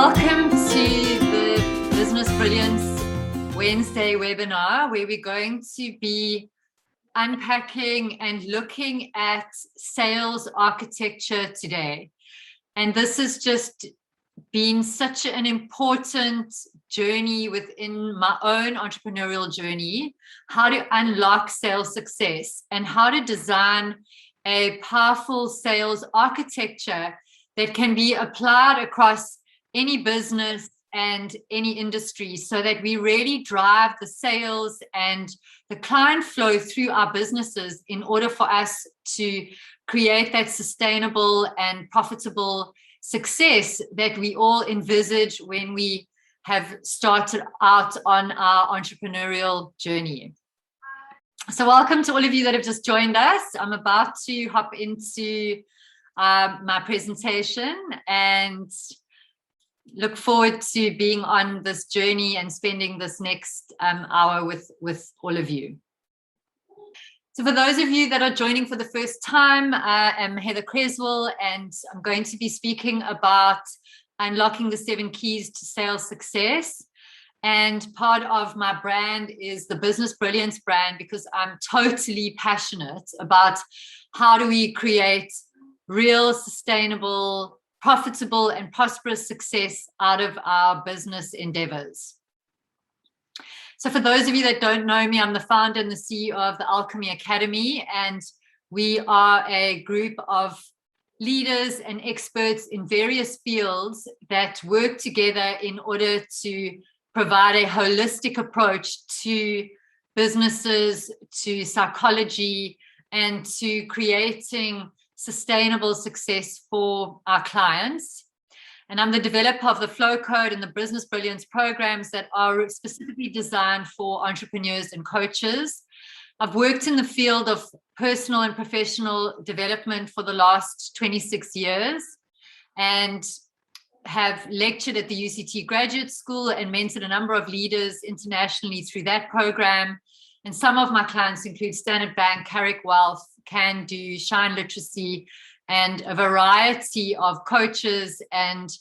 Welcome to the Business Brilliance Wednesday webinar, where we're going to be unpacking and looking at sales architecture today. And this has just been such an important journey within my own entrepreneurial journey, how to unlock sales success and how to design a powerful sales architecture that can be applied across any business and any industry, so that we really drive the sales and the client flow through our businesses in order for us to create that sustainable and profitable success that we all envisage when we have started out on our entrepreneurial journey. So welcome to all of you that have just joined us. I'm about to hop into my presentation and look forward to being on this journey and spending this next hour with all of you. So for those of you that are joining for the first time, I'm Heather Creswell, and I'm going to be speaking about unlocking the 7 keys to sales success. And part of my brand is the Business Brilliance brand, because I'm totally passionate about how do we create real, sustainable, profitable and prosperous success out of our business endeavors. So for those of you that don't know me, I'm the founder and the CEO of the Alchemy Academy, and we are a group of leaders and experts in various fields that work together in order to provide a holistic approach to businesses, to psychology, and to creating sustainable success for our clients. And I'm the developer of the Flow Code and the Business Brilliance programs that are specifically designed for entrepreneurs and coaches. I've worked in the field of personal and professional development for the last 26 years and have lectured at the UCT Graduate School and mentored a number of leaders internationally through that program. And some of my clients include Standard Bank, Carrick Wealth, Can Do, Shine Literacy, and a variety of coaches and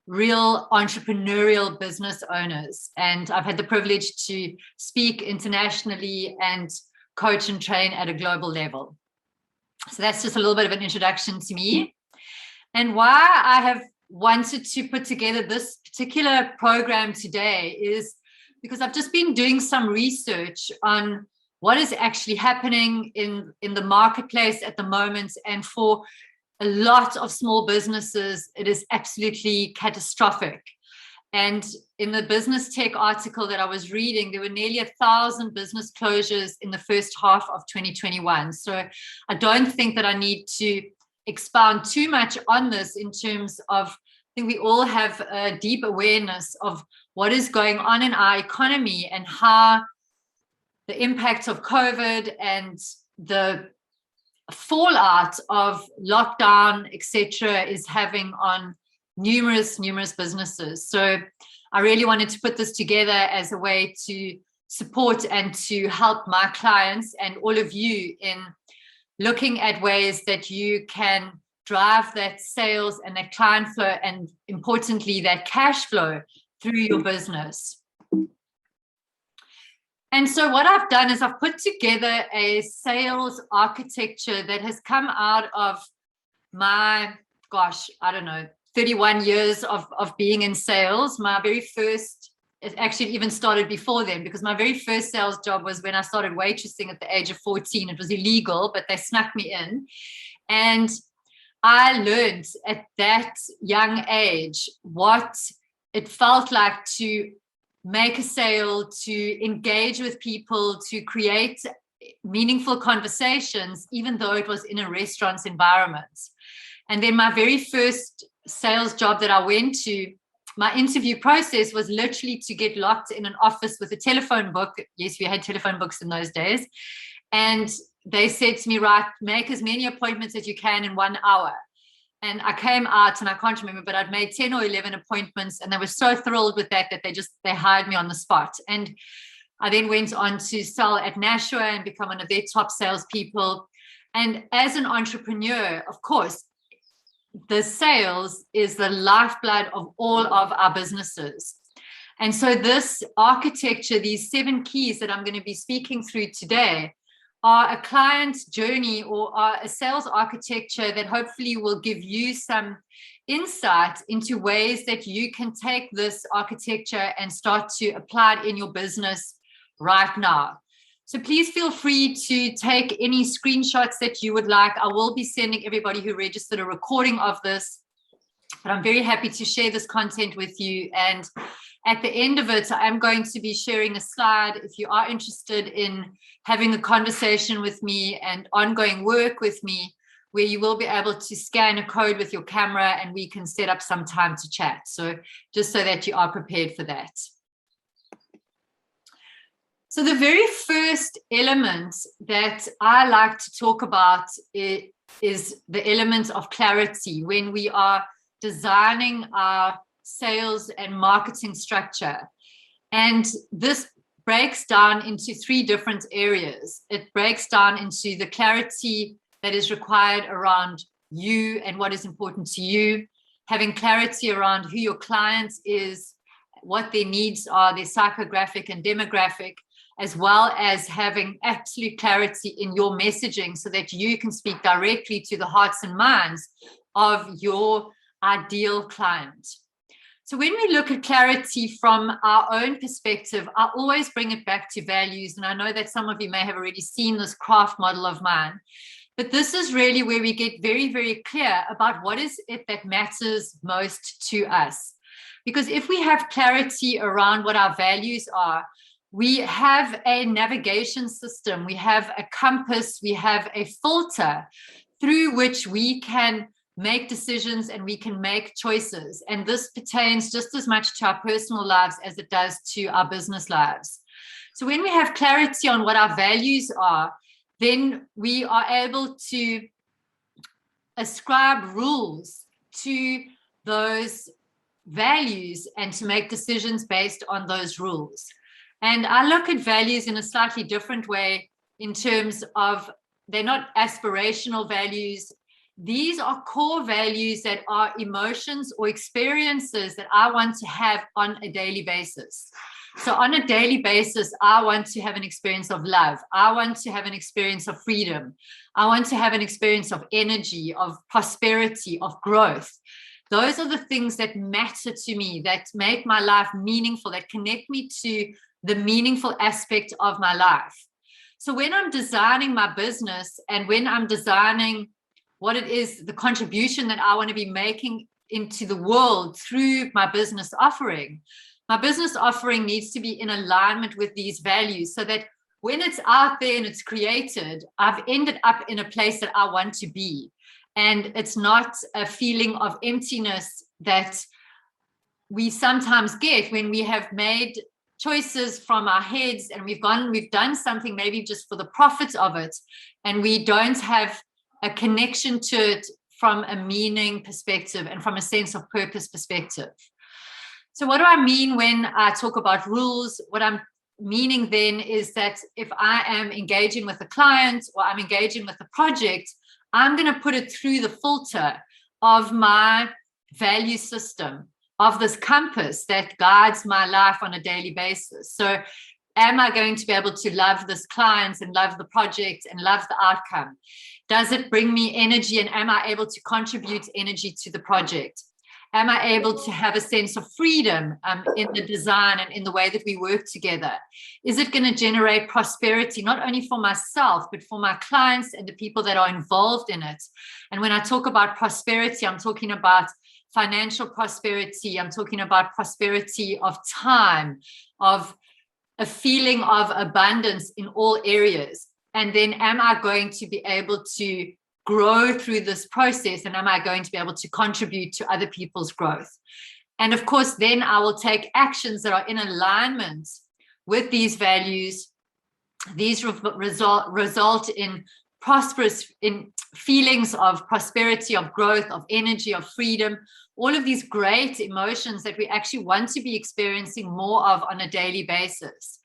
real entrepreneurial business owners. And I've had the privilege to speak internationally and coach and train at a global level. So that's just a little bit of an introduction to me. And why I have wanted to put together this particular program today is because I've just been doing some research on what is actually happening in the marketplace at the moment. And for a lot of small businesses, it is absolutely catastrophic. And in the business tech article that I was reading, there were nearly 1,000 business closures in the first half of 2021. So I don't think that I need to expound too much on this in terms of, I think we all have a deep awareness of what is going on in our economy and how the impact of COVID and the fallout of lockdown, etc., is having on numerous businesses. So I really wanted to put this together as a way to support and to help my clients and all of you in looking at ways that you can drive that sales and that client flow, and importantly, that cash flow through your business. And so what I've done is I've put together a sales architecture that has come out of my, 31 years of being in sales. My very first, it actually even started before then, because my very first sales job was when I started waitressing at the age of 14. It was illegal, but they snuck me in. And I learned at that young age what it felt like to make a sale, to engage with people, to create meaningful conversations, even though it was in a restaurant's environment. And then my very first sales job that I went to, my interview process was literally to get locked in an office with a telephone book. Yes, we had telephone books in those days. And they said to me, right, make as many appointments as you can in 1 hour. And I came out, and I can't remember, but I'd made 10 or 11 appointments, and they were so thrilled with that they hired me on the spot. And I then went on to sell at Nashua and become one of their top salespeople. And as an entrepreneur, of course, the sales is the lifeblood of all of our businesses. And so this architecture, these 7 keys that I'm going to be speaking through today, are a client journey or are a sales architecture that hopefully will give you some insight into ways that you can take this architecture and start to apply it in your business right now. So please feel free to take any screenshots that you would like. I will be sending everybody who registered a recording of this, but I'm very happy to share this content with you. And at the end of it, I'm going to be sharing a slide if you are interested in having a conversation with me and ongoing work with me, where you will be able to scan a code with your camera and we can set up some time to chat. So just so that you are prepared for that. So the very first element that I like to talk about is the element of clarity when we are designing our sales and marketing structure. And this breaks down into 3 different areas. It breaks down into the clarity that is required around you and what is important to you, having clarity around who your client is, what their needs are, their psychographic and demographic, as well as having absolute clarity in your messaging so that you can speak directly to the hearts and minds of your ideal client. So when we look at clarity from our own perspective, I always bring it back to values. And I know that some of you may have already seen this craft model of mine, but this is really where we get very, very clear about what is it that matters most to us. Because if we have clarity around what our values are, we have a navigation system, we have a compass, we have a filter through which we can make decisions and we can make choices. And this pertains just as much to our personal lives as it does to our business lives. So when we have clarity on what our values are, then we are able to ascribe rules to those values and to make decisions based on those rules. And I look at values in a slightly different way in terms of they're not aspirational values. These are core values that are emotions or experiences that I want to have on a daily basis. So on a daily basis, I want to have an experience of love. I want to have an experience of freedom. I want to have an experience of energy, of prosperity, of growth. Those are the things that matter to me, that make my life meaningful, that connect me to the meaningful aspect of my life. So when I'm designing my business and when I'm designing what it is, the contribution that I want to be making into the world through my business offering needs to be in alignment with these values so that when it's out there and it's created, I've ended up in a place that I want to be. And it's not a feeling of emptiness that we sometimes get when we have made choices from our heads and we've done something maybe just for the profit of it, and we don't have a connection to it from a meaning perspective and from a sense of purpose perspective. So what do I mean when I talk about rules? What I'm meaning then is that if I am engaging with a client or I'm engaging with a project, I'm going to put it through the filter of my value system, of this compass that guides my life on a daily basis. So am I going to be able to love this client and love the project and love the outcome? Does it bring me energy and am I able to contribute energy to the project? Am I able to have a sense of freedom in the design and in the way that we work together? Is it going to generate prosperity, not only for myself, but for my clients and the people that are involved in it? And when I talk about prosperity, I'm talking about financial prosperity. I'm talking about prosperity of time, of a feeling of abundance in all areas. And then am I going to be able to grow through this process, and am I going to be able to contribute to other people's growth? And of course, then I will take actions that are in alignment with these values. These result in feelings of prosperity, of growth, of energy, of freedom, all of these great emotions that we actually want to be experiencing more of on a daily basis.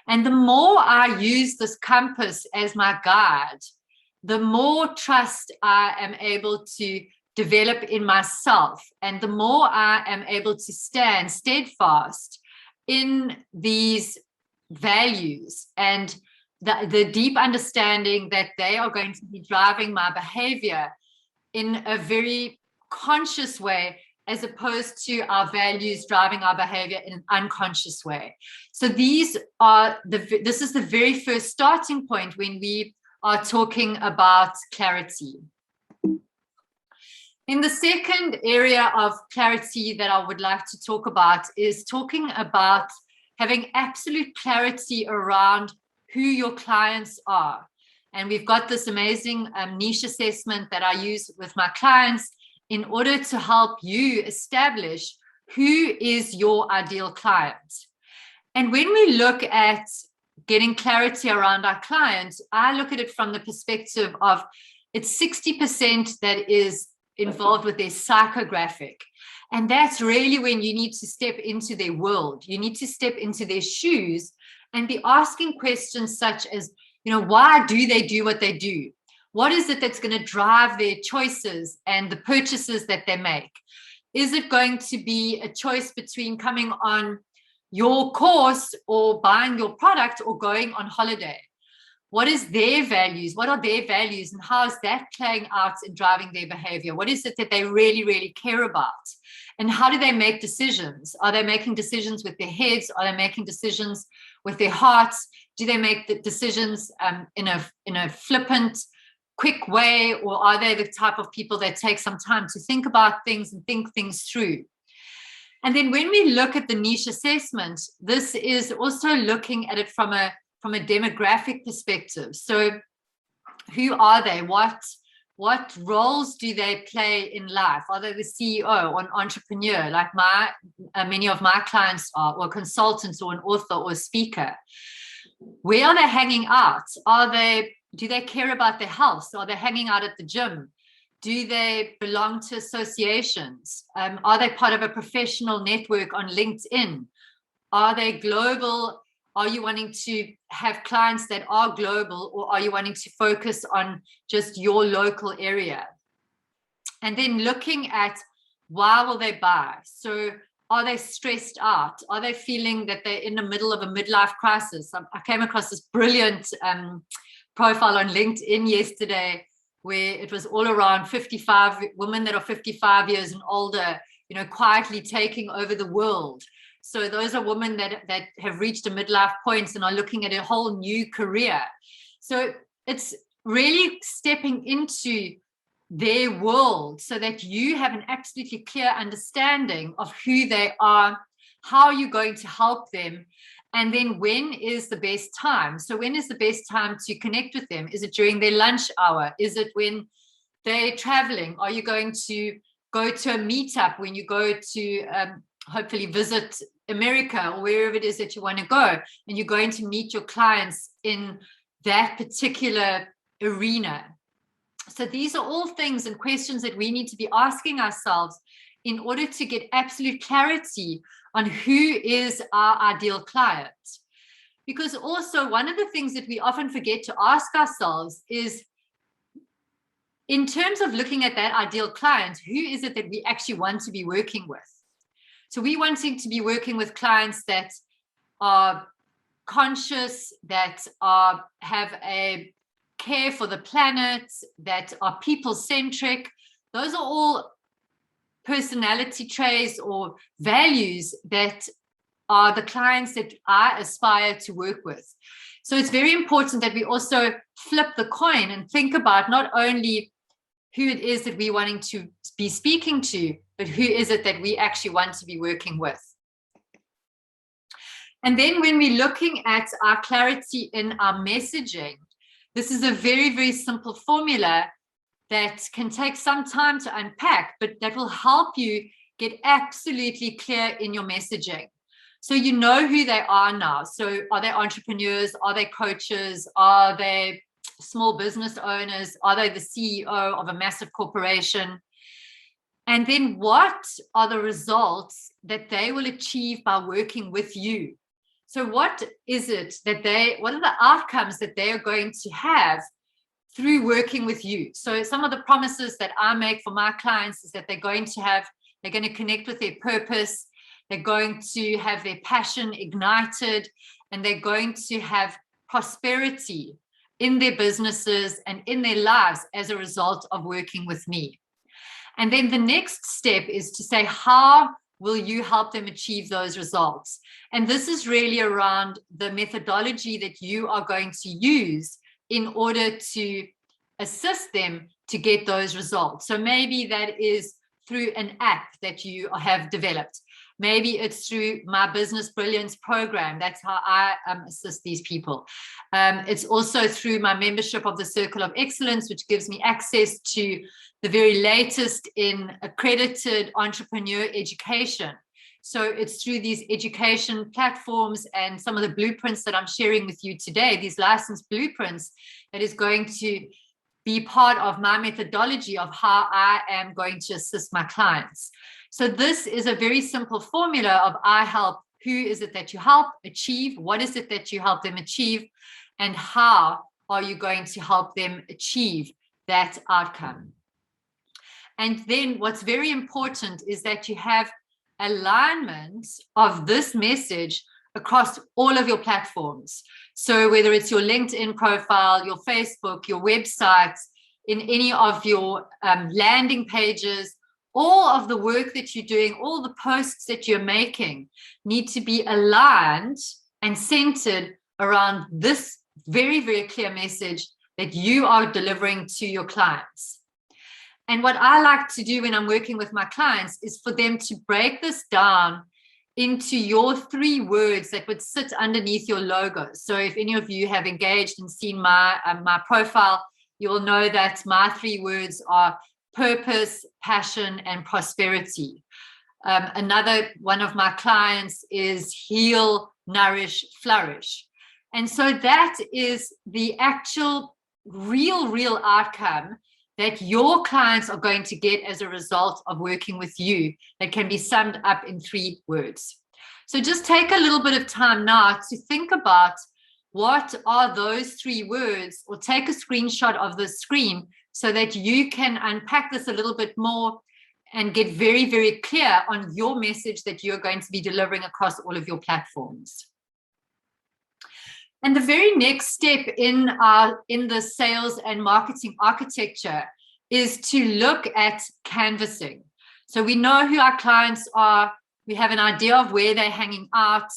And the more I use this compass as my guide, the more trust I am able to develop in myself, and the more I am able to stand steadfast in these values and the deep understanding that they are going to be driving my behavior in a very conscious way, as opposed to our values driving our behavior in an unconscious way. So this is the very first starting point when we are talking about clarity. In the second area of clarity that I would like to talk about is talking about having absolute clarity around who your clients are. And we've got this amazing niche assessment that I use with my clients in order to help you establish who is your ideal client. And when we look at getting clarity around our clients, I look at it from the perspective of it's 60% that is involved with their psychographic. And that's really when you need to step into their world. You need to step into their shoes and be asking questions such as, why do they do what they do? What is it that's going to drive their choices and the purchases that they make? Is it going to be a choice between coming on your course or buying your product or going on holiday? What is their values? What are their values? And how is that playing out in driving their behavior? What is it that they really, really care about? And how do they make decisions? Are they making decisions with their heads? Are they making decisions with their hearts? Do they make the decisions in a flippant, quick way? Or are they the type of people that take some time to think about things and think things through? And then when we look at the niche assessment, this is also looking at it from a demographic perspective. So who are they? What roles do they play in life? Are they the CEO or an entrepreneur like many of my clients are, or consultants or an author or a speaker? Where are they hanging out? Do they care about their health? Are they hanging out at the gym? Do they belong to associations? Are they part of a professional network on LinkedIn? Are they global? Are you wanting to have clients that are global, or are you wanting to focus on just your local area? And then looking at why will they buy? So are they stressed out? Are they feeling that they're in the middle of a midlife crisis? I came across this brilliant profile on LinkedIn yesterday where it was all around 55 women that are 55 years and older, quietly taking over the world. So those are women that have reached a midlife point and are looking at a whole new career. So it's really stepping into their world so that you have an absolutely clear understanding of who they are, how you're going to help them, and then when is the best time. So when is the best time to connect with them? Is it during their lunch hour? Is it when they're traveling? Are you going to go to a meetup when you go to hopefully visit America or wherever it is that you want to go, and you're going to meet your clients in that particular arena? So these are all things and questions that we need to be asking ourselves in order to get absolute clarity on who is our ideal client. Because also one of the things that we often forget to ask ourselves is, in terms of looking at that ideal client, who is it that we actually want to be working with? So we wanting to be working with clients that are conscious, that have a care for the planet, that are people-centric. Those are all personality traits or values that are the clients that I aspire to work with. So it's very important that we also flip the coin and think about not only who it is that we're wanting to be speaking to, but who is it that we actually want to be working with. And then when we're looking at our clarity in our messaging, this is a very, very simple formula that can take some time to unpack, but that will help you get absolutely clear in your messaging. So you know who they are now. So are they entrepreneurs? Are they coaches? Are they small business owners? Are they the CEO of a massive corporation? And then what are the results that they will achieve by working with you? So what is it that what are the outcomes that they are going to have through working with you. So some of the promises that I make for my clients is that they're going to connect with their purpose, they're going to have their passion ignited, and they're going to have prosperity in their businesses and in their lives as a result of working with me. And then the next step is to say, how will you help them achieve those results? And this is really around the methodology that you are going to use in order to assist them to get those results. So maybe that is through an app that you have developed. Maybe it's through my Business Brilliance program. That's how I assist these people. It's also through my membership of the Circle of Excellence, which gives me access to the very latest in accredited entrepreneur education. So it's through these education platforms and some of the blueprints that I'm sharing with you today, these licensed blueprints, that is going to be part of my methodology of how I am going to assist my clients. So this is a very simple formula of I help. Who is it that you help achieve? What is it that you help them achieve? And how are you going to help them achieve that outcome? And then what's very important is that you have alignment of this message across all of your platforms. So whether it's your LinkedIn profile, your Facebook, your website, in any of your landing pages, all of the work that you're doing, all the posts that you're making need to be aligned and centered around this very, very clear message that you are delivering to your clients. And what I like to do when I'm working with my clients is for them to break this down into your 3 words that would sit underneath your logo. So if any of you have engaged and seen my profile, you will know that my 3 words are purpose, passion, and prosperity. Another one of my clients is heal, nourish, flourish. And so that is the actual real outcome that your clients are going to get as a result of working with you, that can be summed up in 3 words. So just take a little bit of time now to think about what are those 3 words, or take a screenshot of the screen so that you can unpack this a little bit more and get very, very clear on your message that you're going to be delivering across all of your platforms. And the very next step in the sales and marketing architecture is to look at canvassing. So we know who our clients are. We have an idea of where they're hanging out.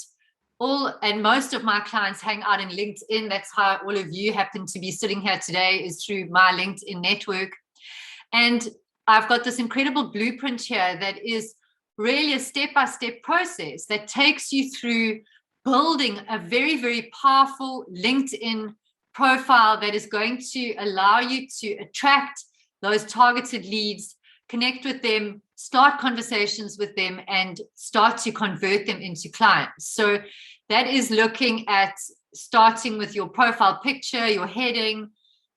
And most of my clients hang out in LinkedIn. That's how all of you happen to be sitting here today, is through my LinkedIn network. And I've got this incredible blueprint here that is really a step-by-step process that takes you through building a very, very powerful LinkedIn profile that is going to allow you to attract those targeted leads, connect with them, start conversations with them, and start to convert them into clients. So that is looking at starting with your profile picture, your heading,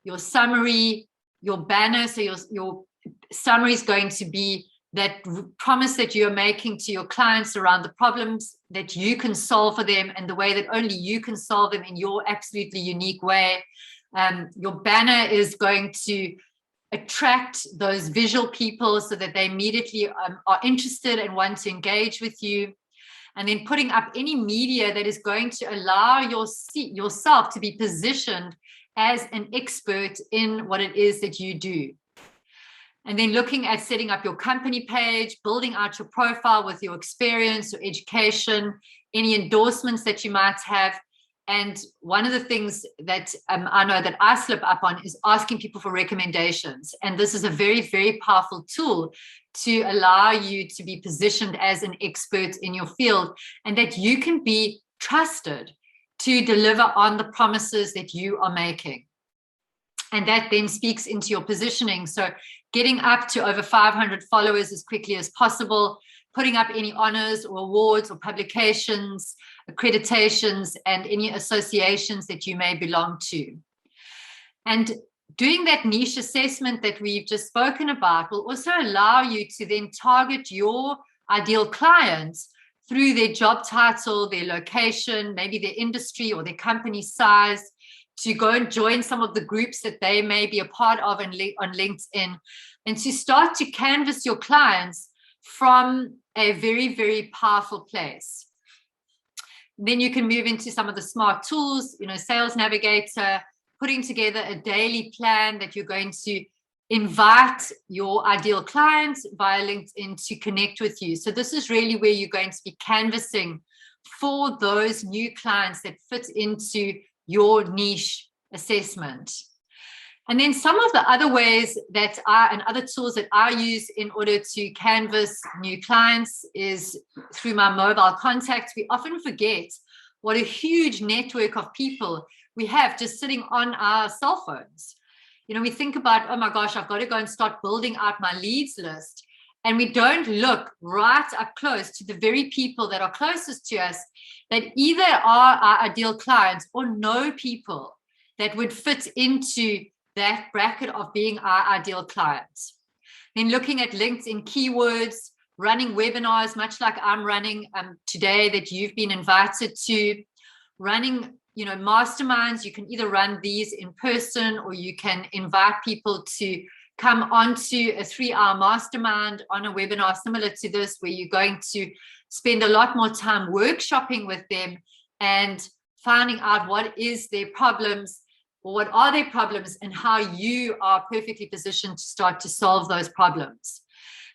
your summary, your banner. So your summary is going to be that promise that you're making to your clients around the problems that you can solve for them and the way that only you can solve them in your absolutely unique way. Your banner is going to attract those visual people so that they immediately are interested and want to engage with you. And then putting up any media that is going to allow yourself to be positioned as an expert in what it is that you do. And then looking at setting up your company page, building out your profile with your experience, your education, any endorsements that you might have. And one of the things that I know that I slip up on is asking people for recommendations. And this is a very, very powerful tool to allow you to be positioned as an expert in your field, and that you can be trusted to deliver on the promises that you are making. And that then speaks into your positioning. So getting up to over 500 followers as quickly as possible, putting up any honors or awards or publications, accreditations, and any associations that you may belong to. And doing that niche assessment that we've just spoken about will also allow you to then target your ideal clients through their job title, their location, maybe their industry or their company size, to go and join some of the groups that they may be a part of on LinkedIn, and to start to canvas your clients from a very, very powerful place. Then you can move into some of the smart tools, Sales Navigator, putting together a daily plan that you're going to invite your ideal clients via LinkedIn to connect with you. So this is really where you're going to be canvassing for those new clients that fit into your niche assessment. And then some of the other ways and other tools that I use in order to canvas new clients is through my mobile contacts. We often forget what a huge network of people we have just sitting on our cell phones. We think about, oh my gosh, I've got to go and start building out my leads list. And we don't look right up close to the very people that are closest to us that either are our ideal clients or know people that would fit into that bracket of being our ideal clients. Then looking at LinkedIn keywords, running webinars, much like I'm running today that you've been invited to, running masterminds. You can either run these in person or you can invite people to come onto a 3-hour mastermind on a webinar similar to this, where you're going to spend a lot more time workshopping with them and finding out what is their problems, or what are their problems, and how you are perfectly positioned to start to solve those problems.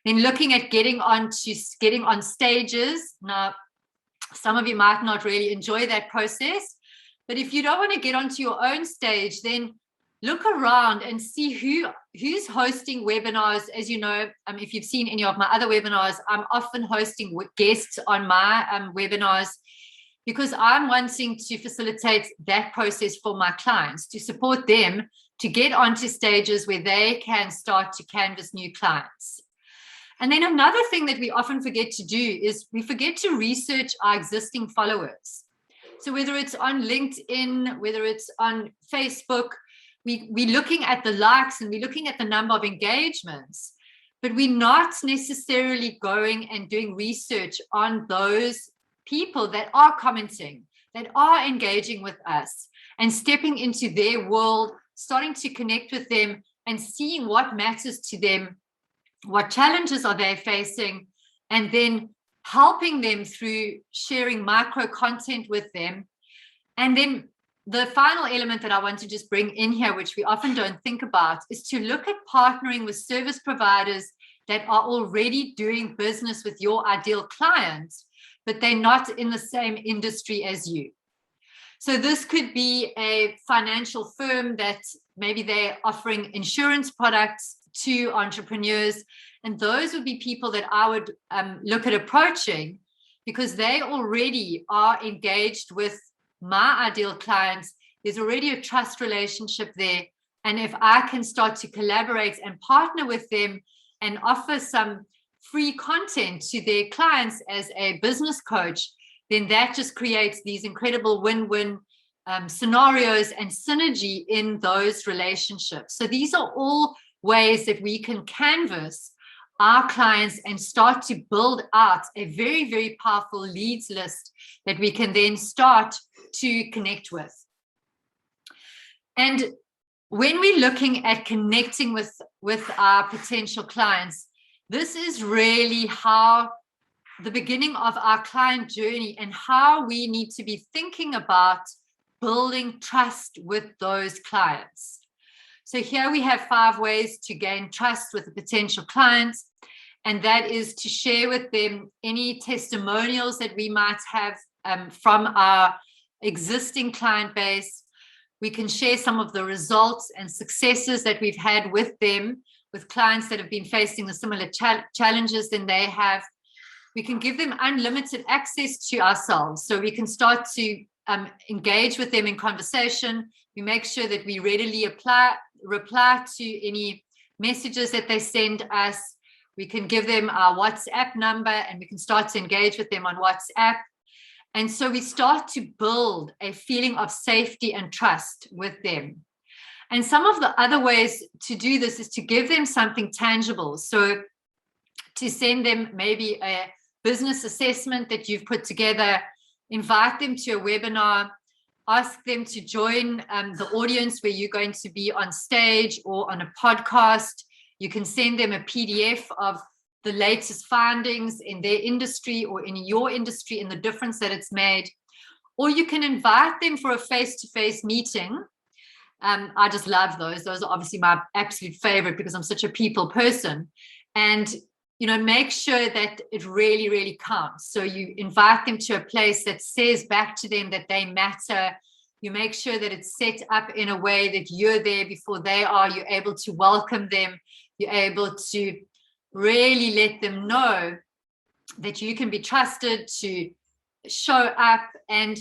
Then looking at getting on stages. Now, some of you might not really enjoy that process, but if you don't want to get onto your own stage, then look around and see who's hosting webinars. As you know, if you've seen any of my other webinars, I'm often hosting guests on my webinars, because I'm wanting to facilitate that process for my clients, to support them to get onto stages where they can start to canvas new clients. And then another thing that we often forget to do is we forget to research our existing followers. So whether it's on LinkedIn, whether it's on Facebook, we're looking at the likes and we're looking at the number of engagements, but we're not necessarily going and doing research on those people that are commenting, that are engaging with us, and stepping into their world, starting to connect with them and seeing what matters to them, what challenges are they facing, and then helping them through sharing micro content with them. And then the final element that I want to just bring in here, which we often don't think about, is to look at partnering with service providers that are already doing business with your ideal clients, but they're not in the same industry as you. So this could be a financial firm that maybe they're offering insurance products to entrepreneurs. And those would be people that I would look at approaching, because they already are engaged with my ideal clients. There's already a trust relationship there. And if I can start to collaborate and partner with them and offer some free content to their clients as a business coach, then that just creates these incredible win-win scenarios and synergy in those relationships. So these are all ways that we can canvas our clients and start to build out a very, very powerful leads list that we can then start to connect with. And when we're looking at connecting with our potential clients, this is really how the beginning of our client journey and how we need to be thinking about building trust with those clients. So here we have 5 ways to gain trust with a potential client, and that is to share with them any testimonials that we might have from our existing client base. We can share some of the results and successes that we've had with them, with clients that have been facing the similar challenges than they have. We can give them unlimited access to ourselves, so we can start to engage with them in conversation. We make sure that we readily reply to any messages that they send us. We can give them our WhatsApp number and we can start to engage with them on WhatsApp. And so we start to build a feeling of safety and trust with them. And some of the other ways to do this is to give them something tangible. So to send them maybe a business assessment that you've put together, invite them to a webinar, ask them to join the audience where you're going to be on stage or on a podcast. You can send them a PDF of the latest findings in their industry or in your industry and the difference that it's made. Or you can invite them for a face-to-face meeting. I just love those. Those are obviously my absolute favorite because I'm such a people person. And, make sure that it really, really counts. So you invite them to a place that says back to them that they matter. You make sure that it's set up in a way that you're there before they are. You're able to welcome them. You're able to really let them know that you can be trusted to show up. And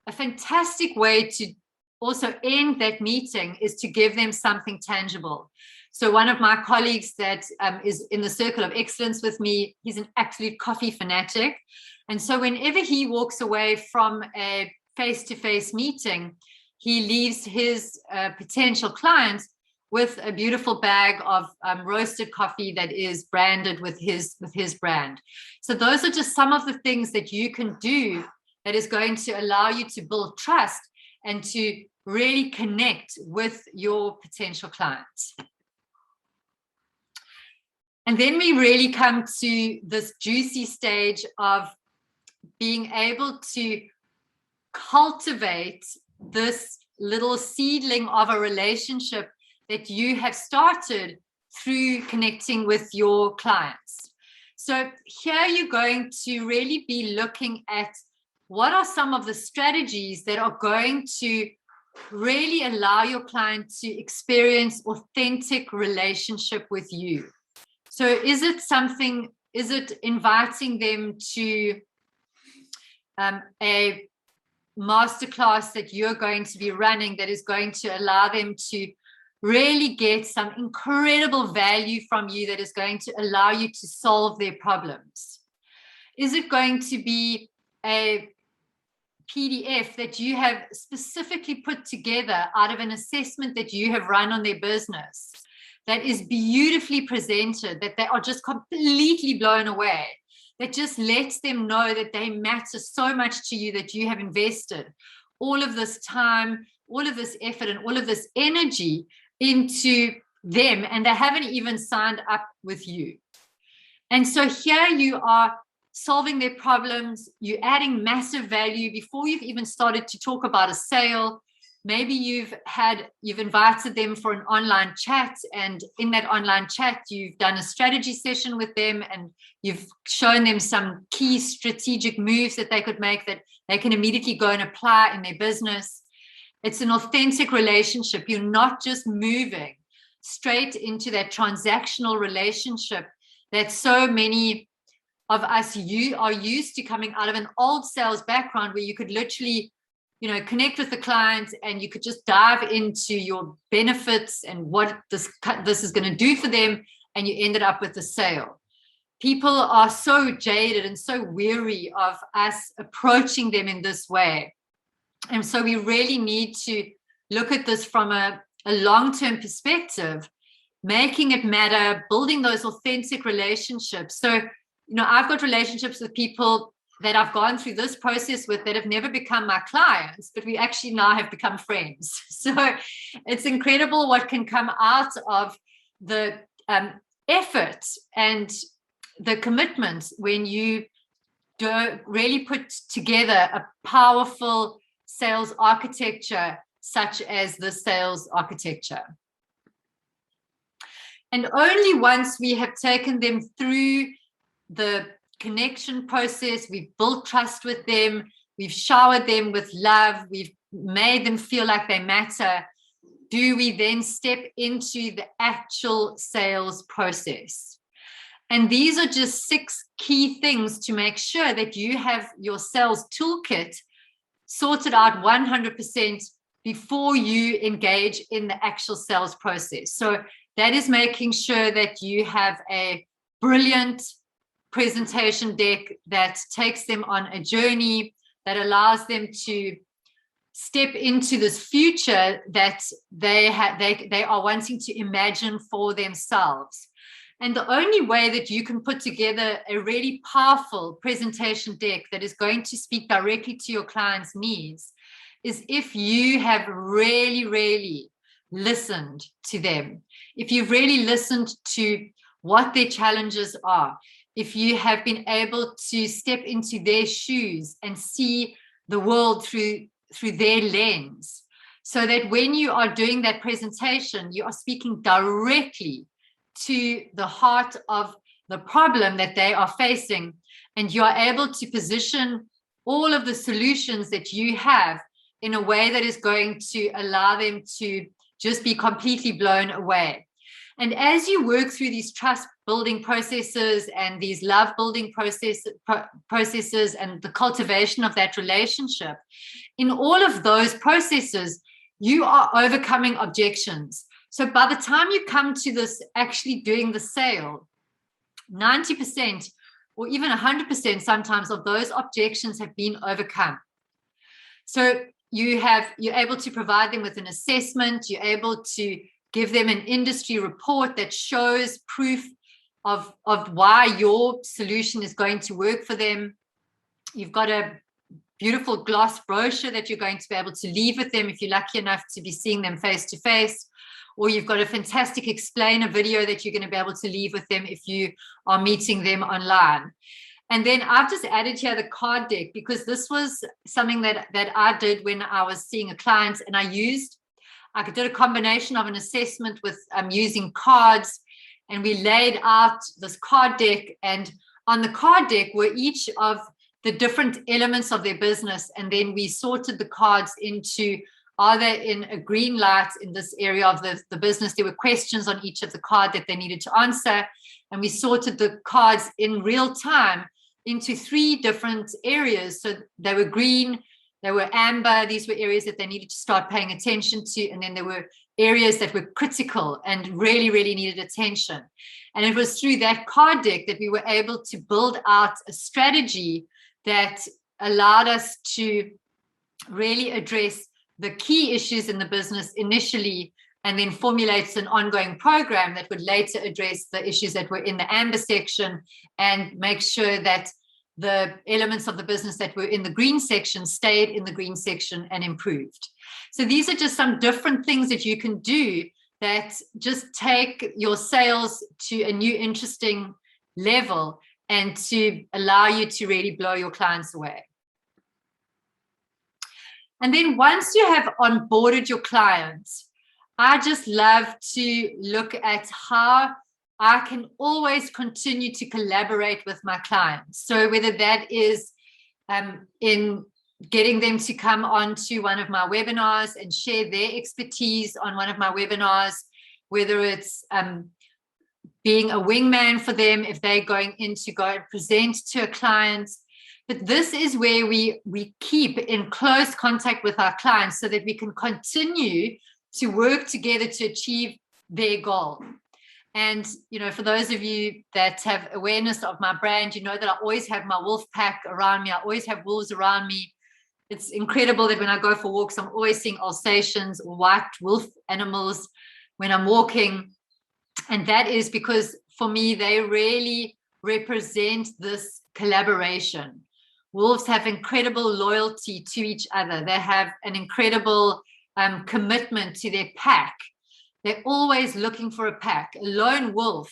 a fantastic way to also end that meeting is to give them something tangible. So one of my colleagues that is in the circle of excellence with me, he's an absolute coffee fanatic. And so whenever he walks away from a face-to-face meeting, he leaves his potential clients with a beautiful bag of roasted coffee that is branded with his brand. So those are just some of the things that you can do that is going to allow you to build trust and to really connect with your potential clients. And then we really come to this juicy stage of being able to cultivate this little seedling of a relationship that you have started through connecting with your clients. So here you're going to really be looking at what are some of the strategies that are going to really allow your client to experience authentic relationship with you. So is it inviting them to a masterclass that you're going to be running that is going to allow them to really get some incredible value from you that is going to allow you to solve their problems? Is it going to be a PDF that you have specifically put together out of an assessment that you have run on their business that is beautifully presented, that they are just completely blown away, that just lets them know that they matter so much to you, that you have invested all of this time, all of this effort, and all of this energy into them, and they haven't even signed up with you. And so here you are solving their problems, you're adding massive value before you've even started to talk about a sale. Maybe you've invited them for an online chat, and in that online chat, you've done a strategy session with them, and you've shown them some key strategic moves that they could make that they can immediately go and apply in their business. It's an authentic relationship. You're not just moving straight into that transactional relationship that so many of us are used to, coming out of an old sales background where you could literally connect with the client and you could just dive into your benefits and what this is going to do for them, and you ended up with a sale. People are so jaded and so weary of us approaching them in this way. And so we really need to look at this from a long-term perspective, making it matter, building those authentic relationships. So, I've got relationships with people that I've gone through this process with that have never become my clients, but we actually now have become friends. So it's incredible what can come out of the effort and the commitment when you do really put together a powerful sales architecture such as the sales architecture. And only once we have taken them through the connection process, we've built trust with them, we've showered them with love, we've made them feel like they matter, do we then step into the actual sales process. And these are just 6 key things to make sure that you have your sales toolkit sorted out 100% before you engage in the actual sales process. So that is making sure that you have a brilliant presentation deck that takes them on a journey, that allows them to step into this future that they are wanting to imagine for themselves. And the only way that you can put together a really powerful presentation deck that is going to speak directly to your client's needs is if you have really, really listened to them, if you've really listened to what their challenges are, if you have been able to step into their shoes and see the world through their lens, so that when you are doing that presentation, you are speaking directly to the heart of the problem that they are facing, and you are able to position all of the solutions that you have in a way that is going to allow them to just be completely blown away. And as you work through these trust building processes and these love building processes and the cultivation of that relationship, in all of those processes, you are overcoming objections. So by the time you come to this actually doing the sale, 90% or even 100% sometimes of those objections have been overcome. So you're able to provide them with an assessment, you're able to give them an industry report that shows proof of why your solution is going to work for them. You've got a beautiful gloss brochure that you're going to be able to leave with them if you're lucky enough to be seeing them face to face, or you've got a fantastic explainer video that you're going to be able to leave with them if you are meeting them online. And then I've just added here the card deck, because this was something that I did when I was seeing a client, and I did a combination of an assessment with using cards, and we laid out this card deck, and on the card deck were each of the different elements of their business, and then we sorted the cards into, are they in a green light in this area of the business? There were questions on each of the card that they needed to answer, and we sorted the cards in real time into 3 different areas. So they were green, they were amber, these were areas that they needed to start paying attention to, and then there were areas that were critical and really, really needed attention. And it was through that card deck that we were able to build out a strategy that allowed us to really address the key issues in the business initially, and then formulate an ongoing program that would later address the issues that were in the amber section, and make sure that the elements of the business that were in the green section stayed in the green section and improved. So these are just some different things that you can do that just take your sales to a new, interesting level, and to allow you to really blow your clients away. And then once you have onboarded your clients, I just love to look at how I can always continue to collaborate with my clients. So whether that is in getting them to come on to one of my webinars and share their expertise on one of my webinars, whether it's being a wingman for them if they're going in to go and present to a client. But this is where we keep in close contact with our clients, so that we can continue to work together to achieve their goal. And, you know, for those of you that have awareness of my brand, you know that I always have my wolf pack around me. I always have wolves around me. It's incredible that when I go for walks, I'm always seeing Alsatians or white wolf animals when I'm walking. And that is because for me, they really represent this collaboration. Wolves have incredible loyalty to each other. They have an incredible commitment to their pack. They're always looking for a pack. A lone wolf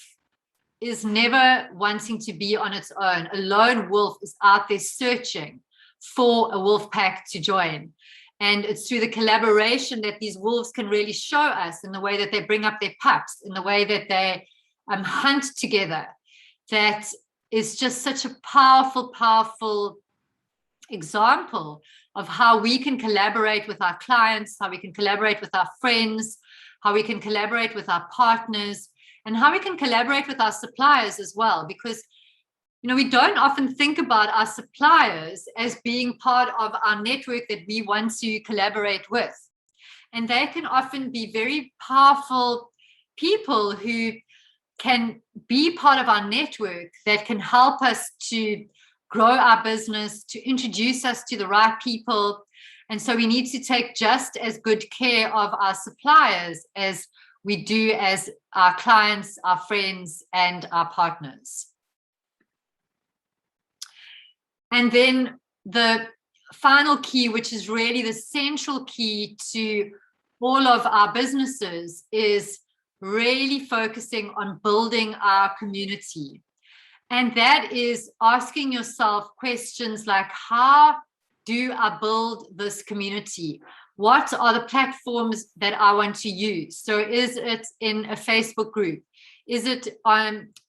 is never wanting to be on its own. A lone wolf is out there searching for a wolf pack to join. And it's through the collaboration that these wolves can really show us, in the way that they bring up their pups, in the way that they hunt together. That is just such a powerful, powerful example of how we can collaborate with our clients, how we can collaborate with our friends, how we can collaborate with our partners, and how we can collaborate with our suppliers as well. Because, you know, we don't often think about our suppliers as being part of our network that we want to collaborate with. And they can often be very powerful people who can be part of our network, that can help us to grow our business, to introduce us to the right people. And so we need to take just as good care of our suppliers as we do as our clients, our friends, and our partners. And then the final key, which is really the central key to all of our businesses, is really focusing on building our community. And that is asking yourself questions like, how do I build this community? What are the platforms that I want to use? So is it in a Facebook group? Is it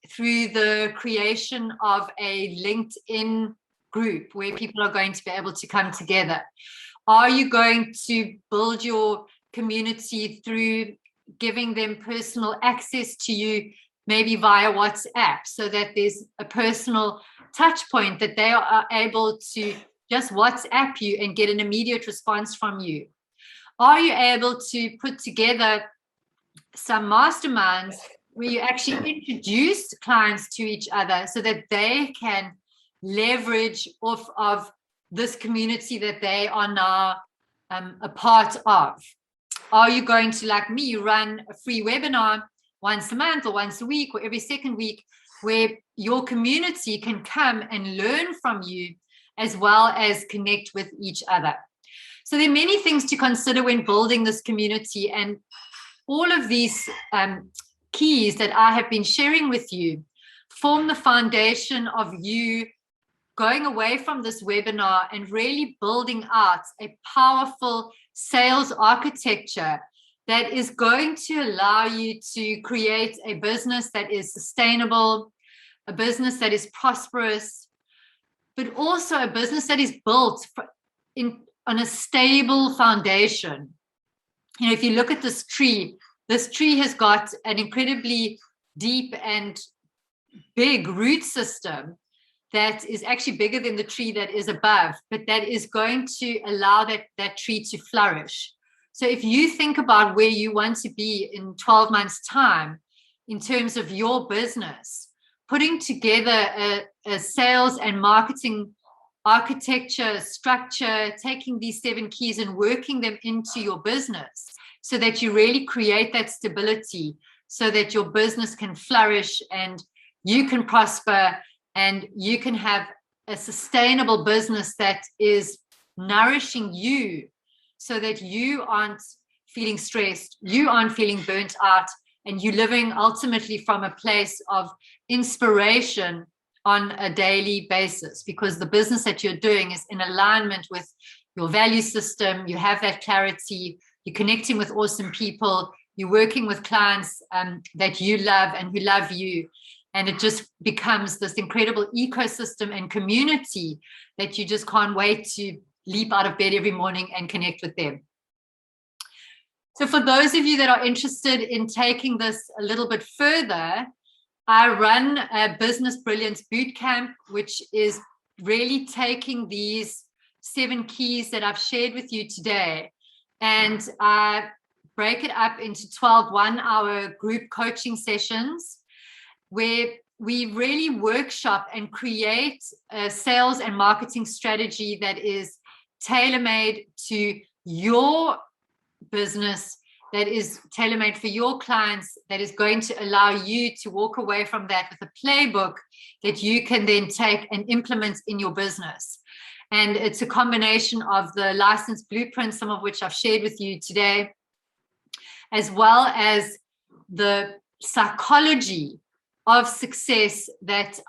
through the creation of a LinkedIn group where people are going to be able to come together? Are you going to build your community through giving them personal access to you, maybe via WhatsApp, so that there's a personal touch point that they are able to just WhatsApp you and get an immediate response from you? Are you able to put together some masterminds where you actually introduce clients to each other so that they can leverage off of this community that they are now a part of? Are you going to, like me, run a free webinar once a month or once a week or every second week where your community can come and learn from you as well as connect with each other? So there are many things to consider when building this community, and all of these keys that I have been sharing with you form the foundation of you going away from this webinar and really building out a powerful sales architecture that is going to allow you to create a business that is sustainable, a business that is prosperous, but also a business that is built on a stable foundation. You know, if you look at this tree has got an incredibly deep and big root system that is actually bigger than the tree that is above, but that is going to allow that tree to flourish. So if you think about where you want to be in 12 months' time in terms of your business, putting together a sales and marketing architecture, structure, taking these 7 keys and working them into your business so that you really create that stability so that your business can flourish and you can prosper and you can have a sustainable business that is nourishing you so that you aren't feeling stressed, you aren't feeling burnt out, and you're living ultimately from a place of inspiration on a daily basis, because the business that you're doing is in alignment with your value system. You have that clarity, you're connecting with awesome people, you're working with clients that you love and who love you. And it just becomes this incredible ecosystem and community that you just can't wait to leap out of bed every morning and connect with them. So for those of you that are interested in taking this a little bit further, I run a Business Brilliance Bootcamp, which is really taking these 7 keys that I've shared with you today, and I break it up into 12 one-hour group coaching sessions where we really workshop and create a sales and marketing strategy that is tailor-made to your business, that is tailor-made for your clients, that is going to allow you to walk away from that with a playbook that you can then take and implement in your business. And it's a combination of the license blueprints, some of which I've shared with you today, as well as the psychology of success that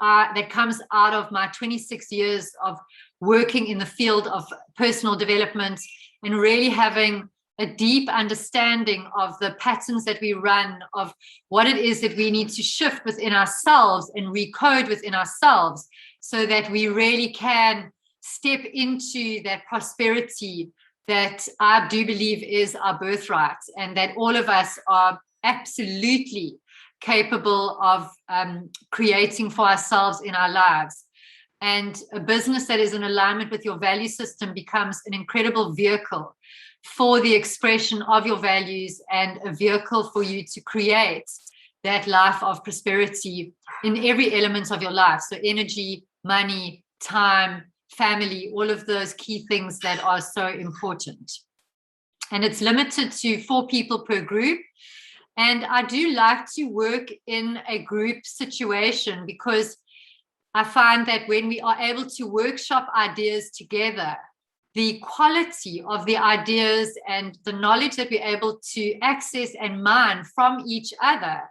comes out of my 26 years of working in the field of personal development and really having a deep understanding of the patterns that we run, of what it is that we need to shift within ourselves and recode within ourselves so that we really can step into that prosperity that I do believe is our birthright, and that all of us are absolutely capable of creating for ourselves in our lives. And a business that is in alignment with your value system becomes an incredible vehicle for the expression of your values and a vehicle for you to create that life of prosperity in every element of your life. So energy, money, time, family, all of those key things that are so important. And it's limited to 4 people per group. And I do like to work in a group situation because I find that when we are able to workshop ideas together, the quality of the ideas and the knowledge that we're able to access and mine from each other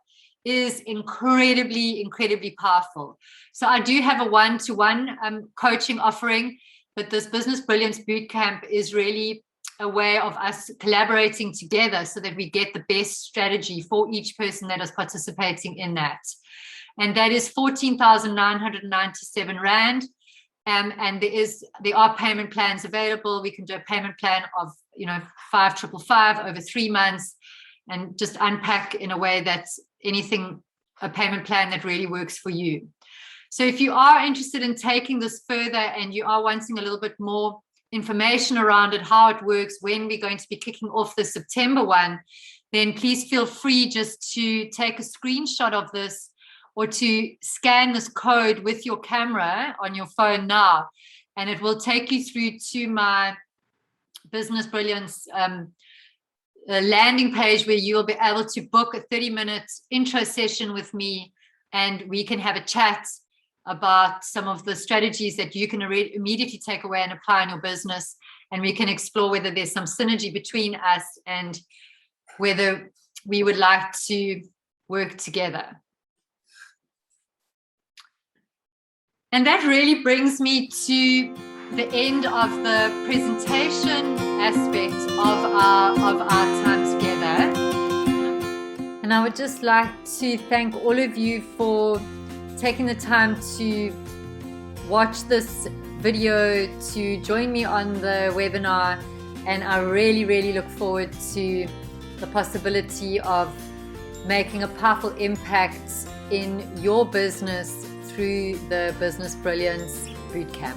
is incredibly, incredibly powerful. So I do have a one-to-one coaching offering, but this Business Brilliance Bootcamp is really a way of us collaborating together so that we get the best strategy for each person that is participating in that. And that is 14,997 Rand. And there are payment plans available. We can do a payment plan of 5,555 over 3 months, and just unpack in a way that's a payment plan that really works for you. So if you are interested in taking this further and you are wanting a little bit more information around it, how it works, when we're going to be kicking off the September one, then please feel free just to take a screenshot of this or to scan this code with your camera on your phone now, and it will take you through to my Business Brilliance landing page, where you will be able to book a 30-minute intro session with me, and we can have a chat about some of the strategies that you can immediately take away and apply in your business, and we can explore whether there's some synergy between us and whether we would like to work together. And that really brings me to the end of the presentation aspect of our time together. And I would just like to thank all of you for taking the time to watch this video, to join me on the webinar. And I really, really look forward to the possibility of making a powerful impact in your business through the Business Brilliance Bootcamp.